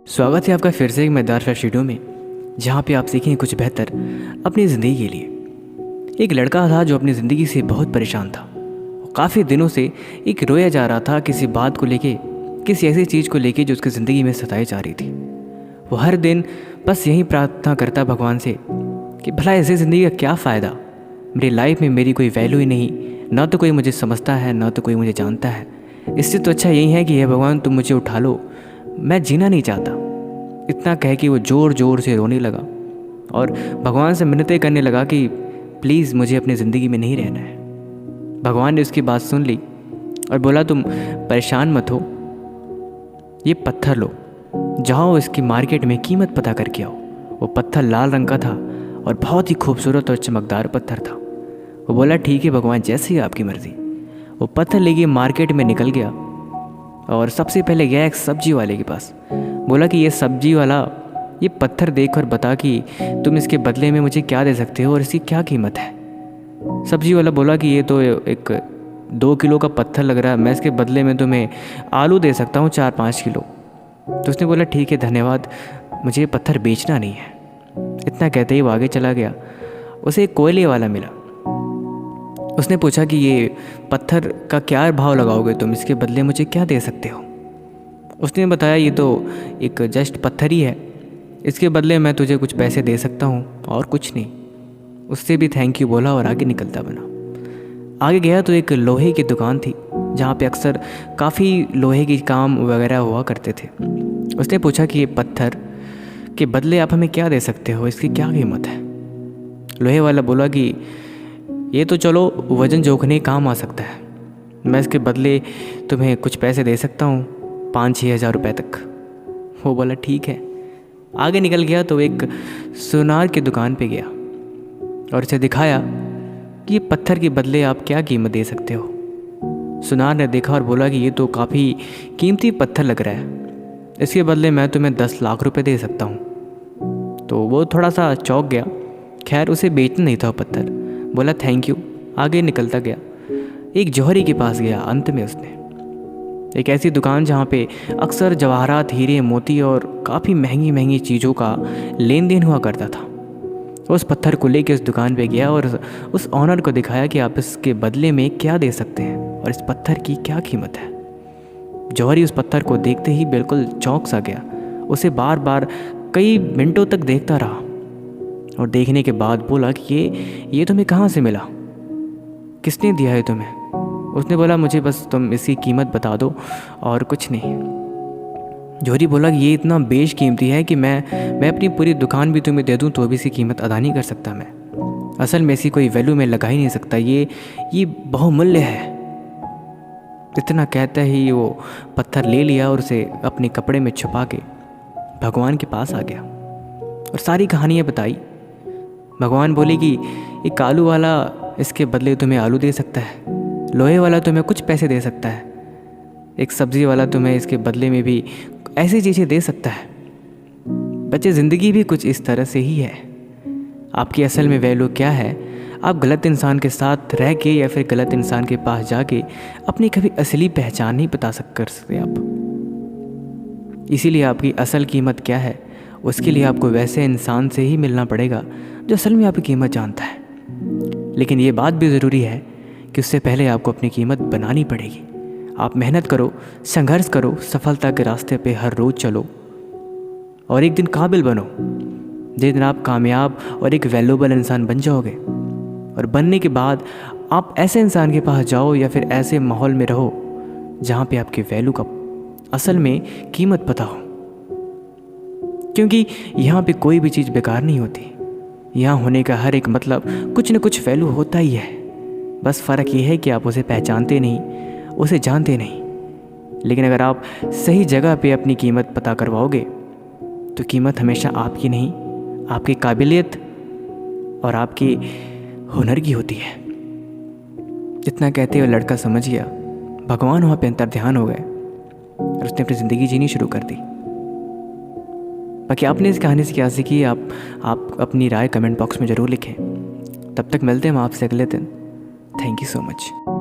स्वागत है आपका फिर से एक मज़ेदार शेडो में, जहाँ पे आप सीखेंगे कुछ बेहतर अपनी ज़िंदगी के लिए। एक लड़का था जो अपनी ज़िंदगी से बहुत परेशान था। वो काफ़ी दिनों से एक रोया जा रहा था किसी बात को लेके, किसी ऐसी चीज़ को लेके जो उसकी ज़िंदगी में सताई जा रही थी। वो हर दिन बस यही प्रार्थना करता भगवान से कि भला ऐसी ज़िंदगी का क्या फ़ायदा, मेरी लाइफ में मेरी कोई वैल्यू ही नहीं, ना तो कोई मुझे समझता है ना तो कोई मुझे जानता है। इससे तो अच्छा यही है कि हे भगवान तुम मुझे उठा लो, मैं जीना नहीं चाहता। इतना कह के वो ज़ोर ज़ोर से रोने लगा और भगवान से मिन्नतें करने लगा कि प्लीज़ मुझे अपनी ज़िंदगी में नहीं रहना है। भगवान ने उसकी बात सुन ली और बोला तुम परेशान मत हो, ये पत्थर लो, जाओ इसकी मार्केट में कीमत पता करके आओ। वो पत्थर लाल रंग का था और बहुत ही खूबसूरत और चमकदार पत्थर था। वो बोला ठीक है भगवान, जैसे ही आपकी मर्ज़ी। वो पत्थर लेके मार्केट में निकल गया और सबसे पहले गया एक सब्जी वाले के पास। बोला कि ये सब्जी वाला ये पत्थर देख और बता कि तुम इसके बदले में मुझे क्या दे सकते हो और इसकी क्या कीमत है। सब्जी वाला बोला कि ये तो एक 2 किलो का पत्थर लग रहा है, मैं इसके बदले में तुम्हें आलू दे सकता हूँ 4-5 किलो। तो उसने बोला ठीक है धन्यवाद, मुझे ये पत्थर बेचना नहीं है। इतना कहते ही वो आगे चला गया। उसे एक कोयले वाला मिला। उसने पूछा कि ये पत्थर का क्या भाव लगाओगे तुम, इसके बदले मुझे क्या दे सकते हो। उसने बताया ये तो एक जस्ट पत्थर ही है, इसके बदले मैं तुझे कुछ पैसे दे सकता हूँ और कुछ नहीं। उससे भी थैंक यू बोला और आगे निकलता बना। आगे गया तो एक लोहे की दुकान थी जहाँ पे अक्सर काफ़ी लोहे की काम वगैरह हुआ करते थे। उसने पूछा कि ये पत्थर के बदले आप हमें क्या दे सकते हो, इसकी क्या कीमत है। लोहे वाला बोला कि ये तो चलो वज़न जोखने काम आ सकता है, मैं इसके बदले तुम्हें कुछ पैसे दे सकता हूँ 5-6 हज़ार रुपये तक। वो बोला ठीक है। आगे निकल गया तो एक सुनार की दुकान पे गया और उसे दिखाया कि ये पत्थर के बदले आप क्या कीमत दे सकते हो। सुनार ने देखा और बोला कि ये तो काफ़ी कीमती पत्थर लग रहा है, इसके बदले मैं तुम्हें 10 लाख रुपए दे सकता हूँ। तो वो थोड़ा सा चौंक गया। खैर उसे बेचना नहीं था वो पत्थर। बोला थैंक यू, आगे निकलता गया। एक जौहरी के पास गया। अंत में उसने एक ऐसी दुकान जहाँ पे अक्सर जवाहरात, हीरे, मोती और काफ़ी महंगी महंगी चीज़ों का लेन देन हुआ करता था। उस पत्थर को लेके उस दुकान पे गया और उस ऑनर को दिखाया कि आप इसके बदले में क्या दे सकते हैं और इस पत्थर की क्या कीमत है। जौहरी उस पत्थर को देखते ही बिल्कुल चौंक सा गया। उसे बार बार कई मिनटों तक देखता रहा और देखने के बाद बोला कि ये तुम्हें कहाँ से मिला, किसने दिया है तुम्हें। उसने बोला मुझे बस तुम इसकी कीमत बता दो और कुछ नहीं। जौहरी बोला कि ये इतना बेशकीमती है कि मैं अपनी पूरी दुकान भी तुम्हें दे दूं तो भी इसकी कीमत अदा नहीं कर सकता। मैं असल में इसकी कोई वैल्यू मैं लगा ही नहीं सकता, ये बहुमूल्य है। इतना कहता ही वो पत्थर ले लिया और उसे अपने कपड़े में छुपा के भगवान के पास आ गया और सारी कहानियाँ बताई। भगवान बोले कि एक आलू वाला इसके बदले तुम्हें आलू दे सकता है, लोहे वाला तुम्हें कुछ पैसे दे सकता है, एक सब्ज़ी वाला तुम्हें इसके बदले में भी ऐसी चीज़ें दे सकता है। बच्चे ज़िंदगी भी कुछ इस तरह से ही है। आपकी असल में वैल्यू क्या है, आप गलत इंसान के साथ रह के या फिर गलत इंसान के पास जाके अपनी कभी असली पहचान नहीं बता कर सकते आप। इसीलिए आपकी असल कीमत क्या है, उसके लिए आपको वैसे इंसान से ही मिलना पड़ेगा जो असल में आपकी कीमत जानता है। लेकिन ये बात भी ज़रूरी है कि उससे पहले आपको अपनी कीमत बनानी पड़ेगी। आप मेहनत करो, संघर्ष करो, सफलता के रास्ते पे हर रोज़ चलो और एक दिन काबिल बनो। जिस दिन आप कामयाब और एक वैल्यूएबल इंसान बन जाओगे और बनने के बाद आप ऐसे इंसान के पास जाओ या फिर ऐसे माहौल में रहो जहाँ पे आपकी वैल्यू का असल में कीमत पता हो। क्योंकि यहाँ पे कोई भी चीज़ बेकार नहीं होती। यहाँ होने का हर एक मतलब कुछ न कुछ वैल्यू होता ही है। बस फ़र्क ये है कि आप उसे पहचानते नहीं, उसे जानते नहीं। लेकिन अगर आप सही जगह पे अपनी कीमत पता करवाओगे तो कीमत हमेशा आपकी नहीं, आपकी काबिलियत और आपकी हुनर की होती है। जितना कहते हुए लड़का समझ गया। भगवान वहाँ पे अंतर ध्यान हो गए और उसने अपनी ज़िंदगी जीनी शुरू कर दी। बाकी आपने इस कहानी से क्या सीखी, आप अपनी राय कमेंट बॉक्स में ज़रूर लिखें। तब तक मिलते हैं हम आपसे अगले दिन। Thank you so much.